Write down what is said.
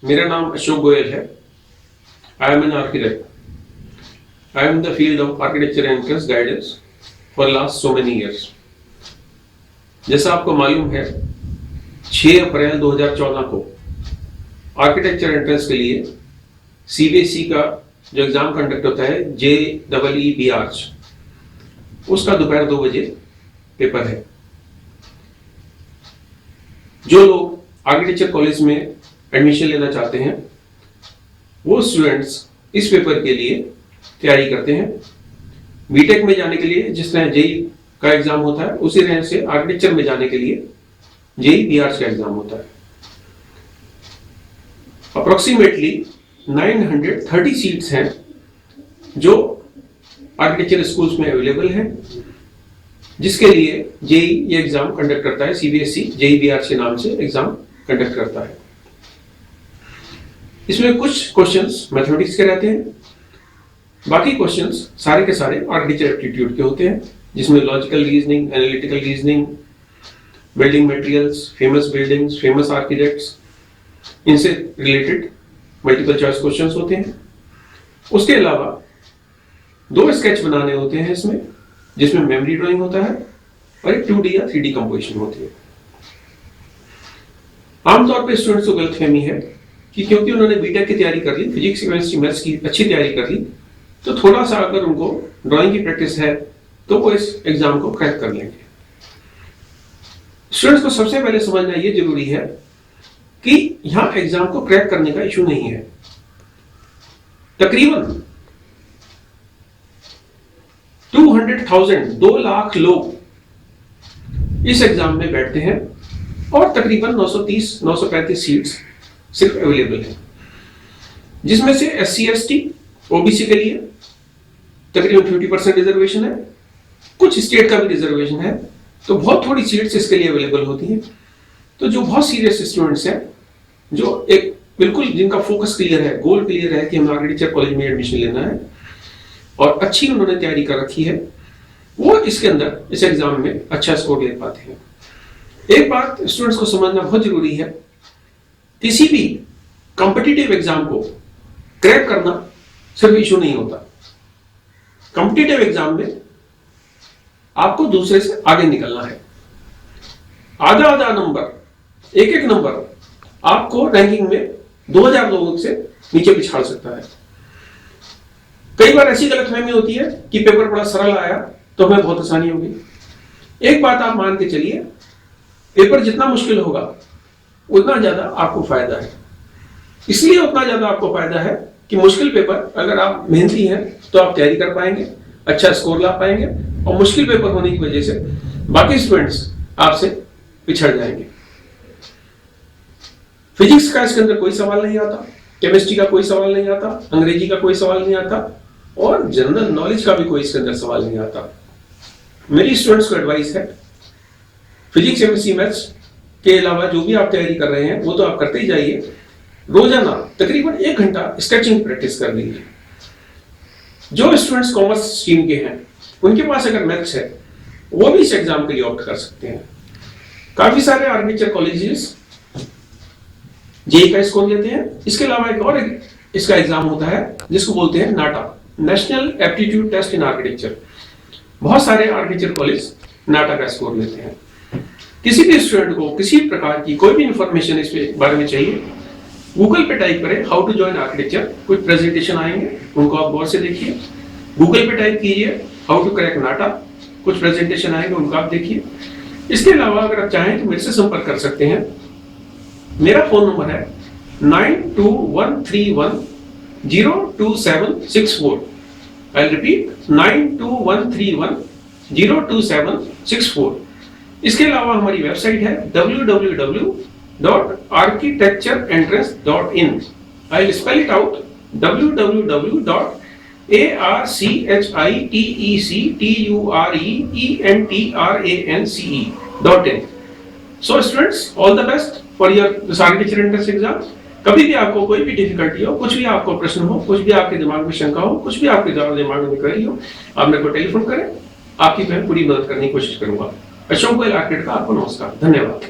मेरा नाम अशोक गोयल है। I am an architect. I am in the field of architecture entrance guidance for last so many years. जैसा आपको मालूम है, 6 अप्रैल 2014 को आर्किटेक्चर एंट्रेंस के लिए सीबीएसई का जो एग्जाम कंडक्ट होता है JEE उसका दोपहर 2 बजे पेपर है। जो लोग आर्किटेक्चर कॉलेज में एडमिशन लेना चाहते हैं वो स्टूडेंट्स इस पेपर के लिए तैयारी करते हैं। बीटेक में जाने के लिए जिस तरह जेई का एग्जाम होता है उसी तरह से आर्किटेक्चर में जाने के लिए JEE का एग्जाम होता है। अप्रोक्सीमेटली 930 सीट्स हैं जो आर्किटेक्चर स्कूल्स में अवेलेबल हैं, जिसके लिए जेई ये एग्जाम कंडक्ट करता है। सीबीएसई JEE के नाम से एग्जाम कंडक्ट करता है। इसमें कुछ क्वेश्चंस मैथमेटिक्स के रहते हैं, बाकी क्वेश्चंस सारे के सारे आर्किटेक्चर एप्टीट्यूड के होते हैं, जिसमें logical reasoning, analytical reasoning, building materials, famous buildings, famous architects, इनसे रिलेटेड मल्टीपल चॉइस क्वेश्चंस होते हैं। उसके अलावा 2 स्केच बनाने होते हैं इसमें, जिसमें मेमोरी ड्राइंग होता है और एक 2D या 3D कंपोजिशन होती है। आमतौर पे स्टूडेंट्स को गलतफहमी है कि क्योंकि उन्होंने बीटेक की तैयारी कर ली, फिजिक्स, केमिस्ट्री, मैथ्स की अच्छी तैयारी कर ली, तो थोड़ा सा अगर उनको ड्राइंग की प्रैक्टिस है तो वो इस एग्जाम को क्रैक कर लेंगे। स्टूडेंट्स को सबसे पहले समझना ये जरूरी है कि यहां एग्जाम को क्रैक करने का इशू नहीं है। तकरीबन 2 लाख लोग इस एग्जाम में बैठते हैं और तकरीबन 935 सीट्स सिर्फ अवेलेबल है, जिसमें से SC/ST OBC के लिए तकरीबन 50% रिजर्वेशन है, कुछ स्टेट का भी रिजर्वेशन है, तो बहुत थोड़ी सीट्स इसके लिए अवेलेबल होती हैं। तो जो बहुत सीरियस स्टूडेंट्स हैं, जो एक बिल्कुल जिनका फोकस क्लियर है, गोल क्लियर है कि हमें आर्किटेक्चर कॉलेज में एडमिशन लेना है और अच्छी उन्होंने तैयारी कर रखी है, वो इसके अंदर इस एग्जाम में अच्छा स्कोर ले पाते हैं। एक बात स्टूडेंट्स को समझना बहुत जरूरी है, किसी भी कॉम्पिटिटिव एग्जाम को क्रैक करना सिर्फ इशू नहीं होता। कॉम्पिटिटिव एग्जाम में आपको दूसरे से आगे निकलना है। आधा नंबर, एक नंबर आपको रैंकिंग में 2000 लोगों से नीचे पिछाड़ सकता है। कई बार ऐसी गलतफहमी होती है कि पेपर बड़ा सरल आया तो हमें बहुत आसानी होगी। एक बात आप मान के चलिए, पेपर जितना मुश्किल होगा उतना ज्यादा आपको फायदा है। इसलिए उतना ज्यादा आपको फायदा है कि मुश्किल पेपर अगर आप मेहनती हैं तो आप तैयारी कर पाएंगे, अच्छा स्कोर ला पाएंगे, और मुश्किल पेपर होने की वजह से बाकी स्टूडेंट्स आपसे पिछड़ जाएंगे। फिजिक्स का इसके अंदर कोई सवाल नहीं आता, केमिस्ट्री का कोई सवाल नहीं आता, अंग्रेजी का कोई सवाल नहीं आता, और जनरल नॉलेज का भी कोई इसके अंदर सवाल नहीं आता। मेरी स्टूडेंट्स को एडवाइस है, फिजिक्स, केमिस्ट्री, मैथ्स के अलावा जो भी आप तैयारी कर रहे हैं वो तो आप करते ही जाइए। रोजाना तकरीबन 1 घंटा स्केचिंग प्रैक्टिस कर लीजिए। जो स्टूडेंट्स कॉमर्स स्ट्रीम के हैं उनके पास अगर मैथ्स है वो भी इस एग्जाम के लिए ऑप्ट कर सकते हैं। काफी सारे आर्किटेक्चर कॉलेजेस JEE का स्कोर लेते हैं। इसके अलावा एक और इसका एग्जाम होता है जिसको बोलते हैं NATA, national aptitude test in architecture. बहुत सारे आर्किटेक्चर कॉलेज नाटा का स्कोर लेते हैं। किसी भी स्टूडेंट को किसी प्रकार की कोई भी इंफॉर्मेशन इस बारे में चाहिए, गूगल पे टाइप करें हाउ टू जॉइन आर्किटेक्चर, कुछ प्रेजेंटेशन आएंगे उनको आप गौर से देखिए। गूगल पे टाइप कीजिए हाउ टू क्रैक नाटा, कुछ प्रेजेंटेशन आएंगे उनको आप देखिए। इसके अलावा अगर आप चाहें तो मेरे से संपर्क कर सकते हैं। मेरा फोन नंबर है 9213102764। I repeat 9213102764। इसके अलावा हमारी वेबसाइट है www.architectureentrance.in। I will spell it out www.architectureentrance.in। So students, all the best for your architecture entrance exam. कभी भी आपको कोई भी डिफिकल्टी हो, कुछ भी आपको प्रश्न हो, कुछ भी आपके दिमाग में शंका हो, कुछ भी आपके दिमाग में क्वेरी हो, आप मेरे को टेलीफोन करें, आपकी मैं पूरी मदद करने की कोशिश करूंगा। अशोक गोयल आर्किटेक्ट का आपको नमस्कार, धन्यवाद।